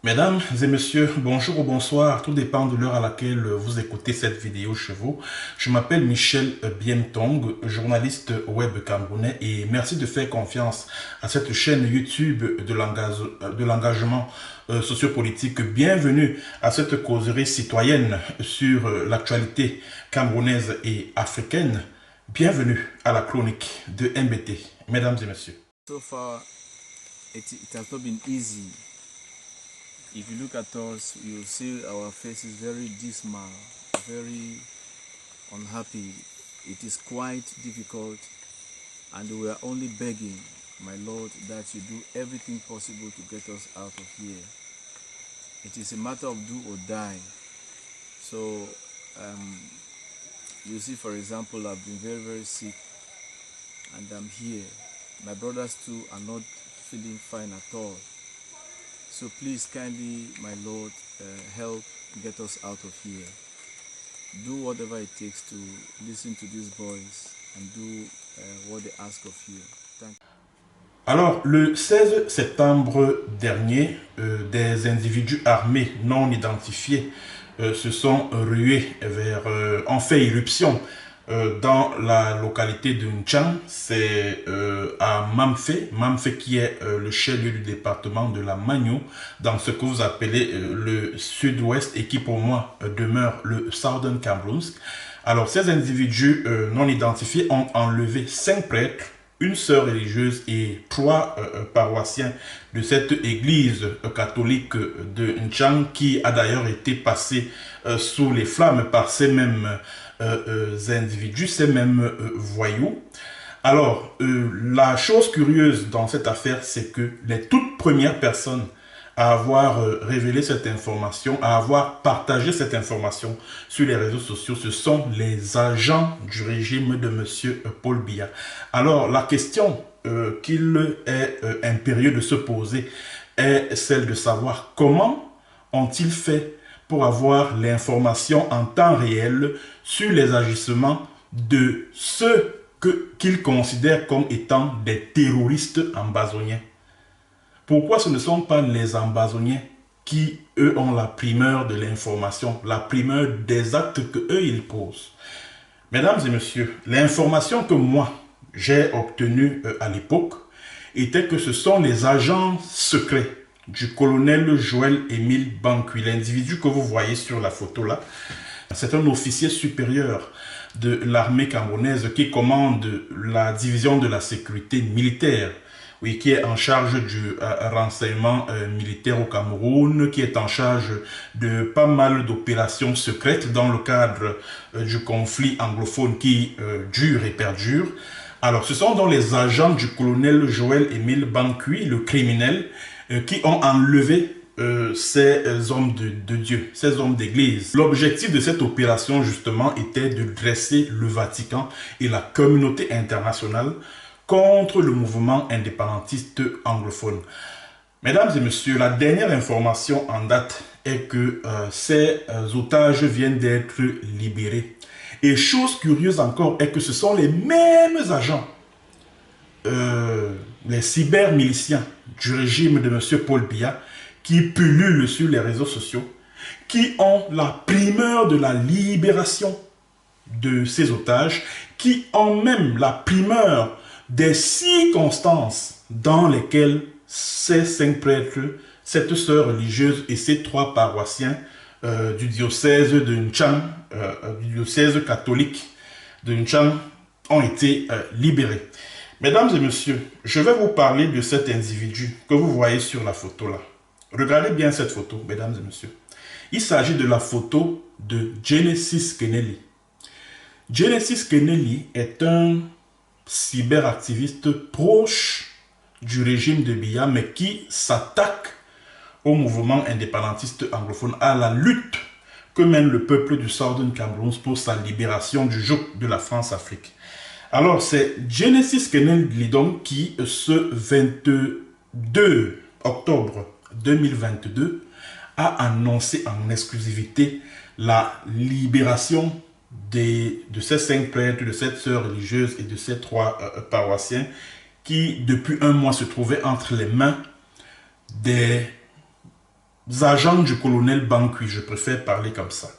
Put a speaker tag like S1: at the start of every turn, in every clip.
S1: Mesdames et messieurs, bonjour ou bonsoir, tout dépend de l'heure à laquelle vous écoutez cette vidéo chez vous. Je m'appelle Michel Biemtong, journaliste web camerounais, et merci de faire confiance à cette chaîne YouTube de l'engagement sociopolitique. Bienvenue à cette causerie citoyenne sur l'actualité camerounaise et africaine. Bienvenue à la chronique de MBT, mesdames et messieurs.
S2: So far, it has not been easy. If you look at us, you'll see our faces very dismal, very unhappy. It is quite difficult, and we are only begging, my Lord, that you do everything possible to get us out of here. It is a matter of do or die. So, you see, for example, I've been very sick, and I'm here. My brothers too are not feeling fine at all. So please kindly, my Lord, help get us out of here. Do whatever it takes to listen to these boys and do what they ask of you. Thank you.
S1: Alors, le 16 septembre dernier, des individus armés non identifiés se sont rués ont fait irruption dans la localité de Nchang, c'est à Mamfe qui est le chef-lieu du département de la Magno, dans ce que vous appelez le sud-ouest et qui pour moi demeure le Southern Cameroun. Alors ces individus non identifiés ont enlevé 5 prêtres, une sœur religieuse et 3 paroissiens de cette église catholique de Nchang qui a d'ailleurs été passée sous les flammes par ces mêmes individus, ces mêmes voyous. Alors, la chose curieuse dans cette affaire, c'est que les toutes premières personnes à avoir révélé cette information, à avoir partagé cette information sur les réseaux sociaux, ce sont les agents du régime de M. Paul Biya. Alors, la question qu'il est impérieux de se poser est celle de savoir comment ont-ils fait pour avoir l'information en temps réel sur les agissements de ceux qu'ils considèrent comme étant des terroristes ambazoniens. Pourquoi ce ne sont pas les ambazoniens qui, eux, ont la primeur de l'information, la primeur des actes que eux ils posent? Mesdames et messieurs, l'information que moi, j'ai obtenue à l'époque était que ce sont les agents secrets du colonel Joël-Émile Bankui, l'individu que vous voyez sur la photo là. C'est un officier supérieur de l'armée camerounaise qui commande la division de la sécurité militaire, oui, qui est en charge du renseignement militaire au Cameroun, qui est en charge de pas mal d'opérations secrètes dans le cadre du conflit anglophone qui dure et perdure. Alors, ce sont donc les agents du colonel Joël-Émile Bankui, le criminel, qui ont enlevé ces hommes de Dieu, ces hommes d'église. L'objectif de cette opération, justement, était de dresser le Vatican et la communauté internationale contre le mouvement indépendantiste anglophone. Mesdames et messieurs, la dernière information en date est que ces otages viennent d'être libérés. Et chose curieuse encore est que ce sont les mêmes agents, les cybermiliciens du régime de M. Paul Biya, qui pullulent sur les réseaux sociaux, qui ont la primeur de la libération de ces otages, qui ont même la primeur des circonstances dans lesquelles ces 5 prêtres, cette sœur religieuse et ces 3 paroissiens du diocèse de Nchang, du diocèse catholique de Nchang, ont été libérés. Mesdames et messieurs, je vais vous parler de cet individu que vous voyez sur la photo là. Regardez bien cette photo, mesdames et messieurs. Il s'agit de la photo de Genesis Kennelly. Genesis Kennelly est un cyberactiviste proche du régime de Biya, mais qui s'attaque au mouvement indépendantiste anglophone, à la lutte que mène le peuple du Southern Cameroun pour sa libération du joug de la France-Afrique. Alors, c'est Genesis Kennelly donc qui, ce 22 2 octobre 2022, a annoncé en exclusivité la libération de ces 5 prêtres, de cette sœur religieuse et de ces 3 paroissiens qui, depuis un mois, se trouvaient entre les mains des agents du colonel Bankui. Je préfère parler comme ça.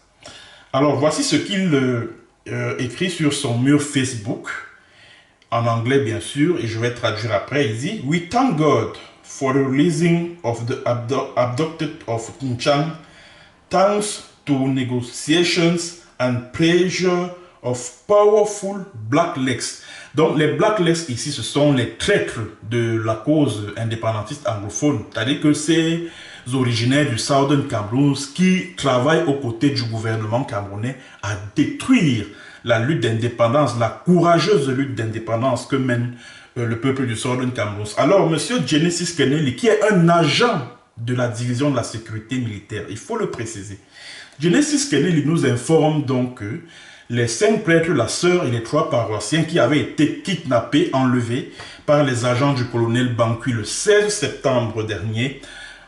S1: Alors, voici ce qu'il écrit sur son mur Facebook, en anglais bien sûr, et je vais traduire après. Il dit: We thank God for the releasing of the abducted of Kinchang, thanks to negotiations and pressure of powerful Black Legs. Donc les Black Legs ici, ce sont les traîtres de la cause indépendantiste anglophone, c'est-à-dire que ces originaires du Southern Cameroun qui travaillent aux côtés du gouvernement camerounais à détruire la lutte d'indépendance, la courageuse lutte d'indépendance que mène le peuple du Southern Cameroun. Alors, M. Genesis Kennedy, qui est un agent de la division de la sécurité militaire, il faut le préciser. Genesis Kennedy nous informe donc que les 5 prêtres, la sœur et les 3 paroissiens qui avaient été kidnappés, enlevés par les agents du colonel Bankui le 16 septembre dernier,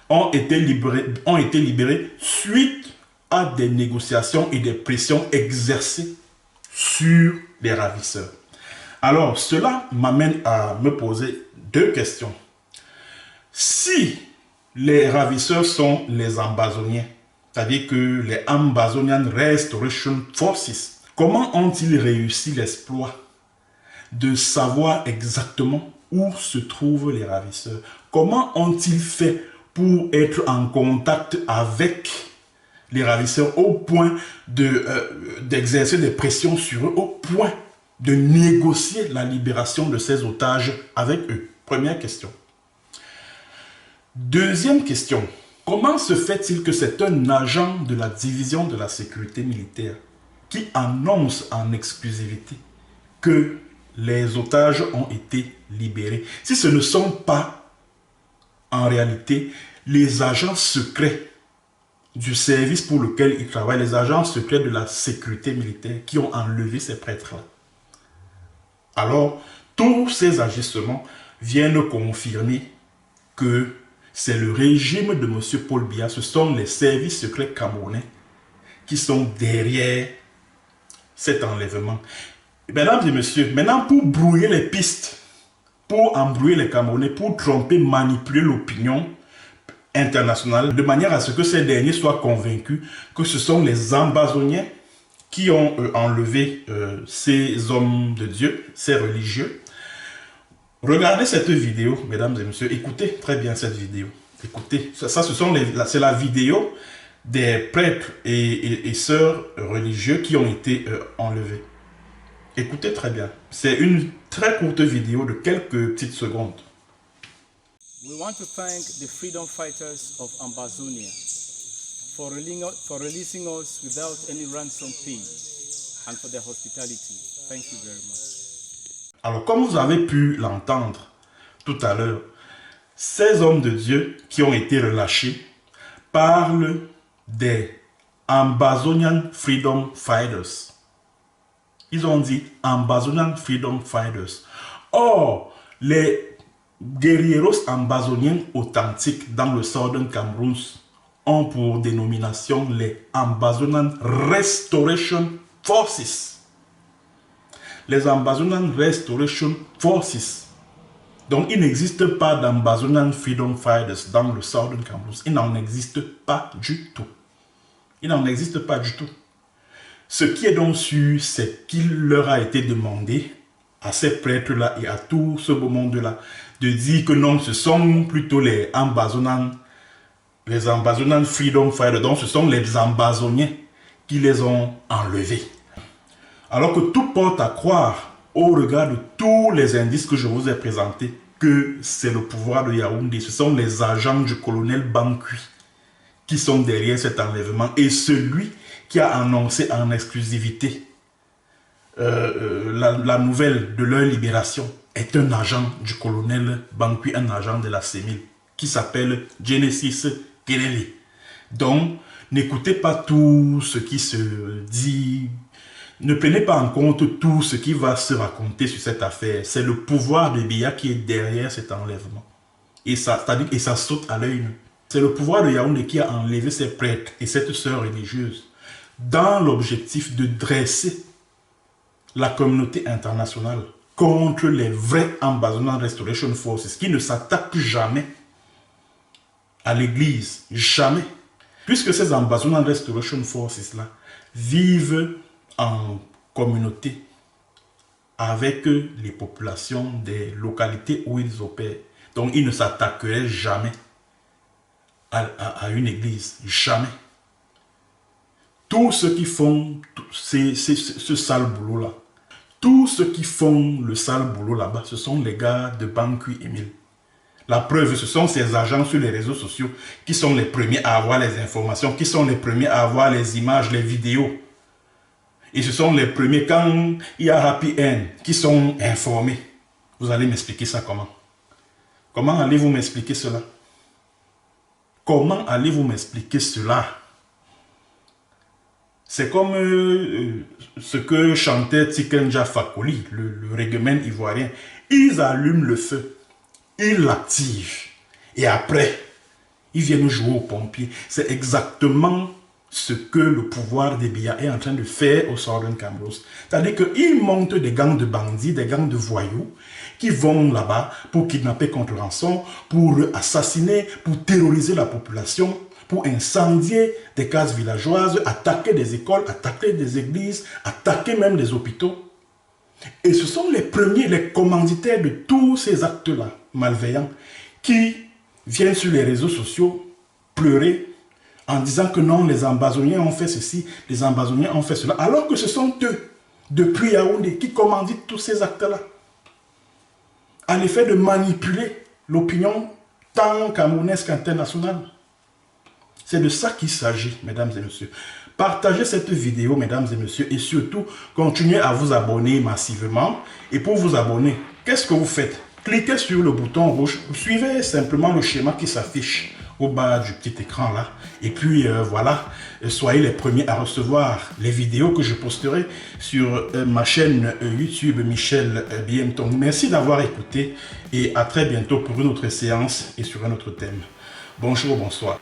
S1: ont été libérés suite à des négociations et des pressions exercées sur les ravisseurs. Alors, cela m'amène à me poser 2 questions. Si les ravisseurs sont les Ambazoniens, c'est-à-dire que les Ambazonian Restoration Forces, comment ont-ils réussi l'exploit de savoir exactement où se trouvent les ravisseurs? Comment ont-ils fait pour être en contact avec les ravisseurs au point d'exercer des pressions sur eux, au point de négocier la libération de ces otages avec eux? Première question. Deuxième question. Comment se fait-il que c'est un agent de la division de la sécurité militaire qui annonce en exclusivité que les otages ont été libérés, si ce ne sont pas en réalité les agents secrets du service pour lequel ils travaillent, les agents secrets de la sécurité militaire qui ont enlevé ces prêtres-là? Alors, tous ces agissements viennent confirmer que c'est le régime de M. Paul Biya, ce sont les services secrets camerounais qui sont derrière cet enlèvement. Mesdames et messieurs, maintenant pour brouiller les pistes, pour embrouiller les Camerounais, pour tromper, manipuler l'opinion internationale, de manière à ce que ces derniers soient convaincus que ce sont les Ambazoniens qui ont enlevé ces hommes de Dieu, ces religieux. Regardez cette vidéo, mesdames et messieurs, écoutez très bien cette vidéo. Écoutez, c'est la vidéo des prêtres et sœurs religieux qui ont été enlevés. Écoutez très bien. C'est une très courte vidéo de quelques petites secondes.
S2: We want to thank the freedom fighters of Ambazonia for releasing us without any ransom fee and for their hospitality. Thank you very much.
S1: Alors, comme vous avez pu l'entendre tout à l'heure, ces hommes de Dieu qui ont été relâchés parlent des Ambazonian Freedom Fighters. Ils ont dit Ambazonian Freedom Fighters. Or, les guerrieros ambazoniens authentiques dans le Southern Cameroun ont pour dénomination les Ambazonian Restoration Forces. Les Ambazonian Restoration Forces. Donc, il n'existe pas d'Ambazonian Freedom Fighters dans le Southern Cameroun. Il n'en existe pas du tout. Il n'en existe pas du tout. Ce qui est donc sûr, c'est qu'il leur a été demandé à ces prêtres-là et à tout ce beau monde-là de dire que non, ce sont plutôt les Ambazonian Freedom Fighters. Donc, ce sont les Ambazoniens qui les ont enlevés. Alors que tout porte à croire, au regard de tous les indices que je vous ai présentés, que c'est le pouvoir de Yaoundé. Ce sont les agents du colonel Bankui qui sont derrière cet enlèvement. Et celui qui a annoncé en exclusivité la nouvelle de leur libération est un agent du colonel Bankui, un agent de la CEMIL, qui s'appelle Genesis Kennedy. Donc, n'écoutez pas tout ce qui se dit. Ne prenez pas en compte tout ce qui va se raconter sur cette affaire. C'est le pouvoir de Biya qui est derrière cet enlèvement. Et ça, c'est-à-dire, et ça saute à l'œil nu. C'est le pouvoir de Yaoundé qui a enlevé ces prêtres et cette sœur religieuse dans l'objectif de dresser la communauté internationale contre les vrais Ambazonian Restoration Forces qui ne s'attaquent jamais à l'église, jamais. Puisque ces Ambazonian Restoration Forces-là vivent en communauté avec les populations des localités où ils opèrent. Donc ils ne s'attaqueraient jamais à une église, jamais. Tous ceux qui font ce sale boulot-là, tous ceux qui font le sale boulot là-bas, ce sont les gars de Bankui Emile. La preuve, ce sont ces agents sur les réseaux sociaux qui sont les premiers à avoir les informations, qui sont les premiers à avoir les images, les vidéos. Et ce sont les premiers, quand il y a Happy End, qui sont informés. Vous allez m'expliquer ça comment? Comment allez-vous m'expliquer cela? Comment allez-vous m'expliquer cela? C'est comme ce que chantait Tikenja Fakoli, le reggaeman ivoirien. Ils allument le feu, ils l'activent, et après, ils viennent jouer aux pompiers. C'est exactement ce que le pouvoir des Biya est en train de faire au Southern Cameroun. C'est-à-dire qu'ils montent des gangs de bandits, des gangs de voyous, qui vont là-bas pour kidnapper contre rançon, pour assassiner, pour terroriser la population, pour incendier des cases villageoises, attaquer des écoles, attaquer des églises, attaquer même des hôpitaux. Et ce sont les premiers, les commanditaires de tous ces actes-là, malveillants, qui viennent sur les réseaux sociaux pleurer en disant que non, les Ambazoniens ont fait ceci, les Ambazoniens ont fait cela, alors que ce sont eux, depuis Yaoundé, qui commanditent tous ces actes-là, à l'effet de manipuler l'opinion tant camerounaise qu'internationale. C'est de ça qu'il s'agit, mesdames et messieurs. Partagez cette vidéo, mesdames et messieurs, et surtout, continuez à vous abonner massivement. Et pour vous abonner, qu'est-ce que vous faites? Cliquez sur le bouton rouge, suivez simplement le schéma qui s'affiche au bas du petit écran là. Et puis voilà, soyez les premiers à recevoir les vidéos que je posterai sur ma chaîne YouTube Michel Biemtong. Merci d'avoir écouté et à très bientôt pour une autre séance et sur un autre thème. Bonjour, bonsoir.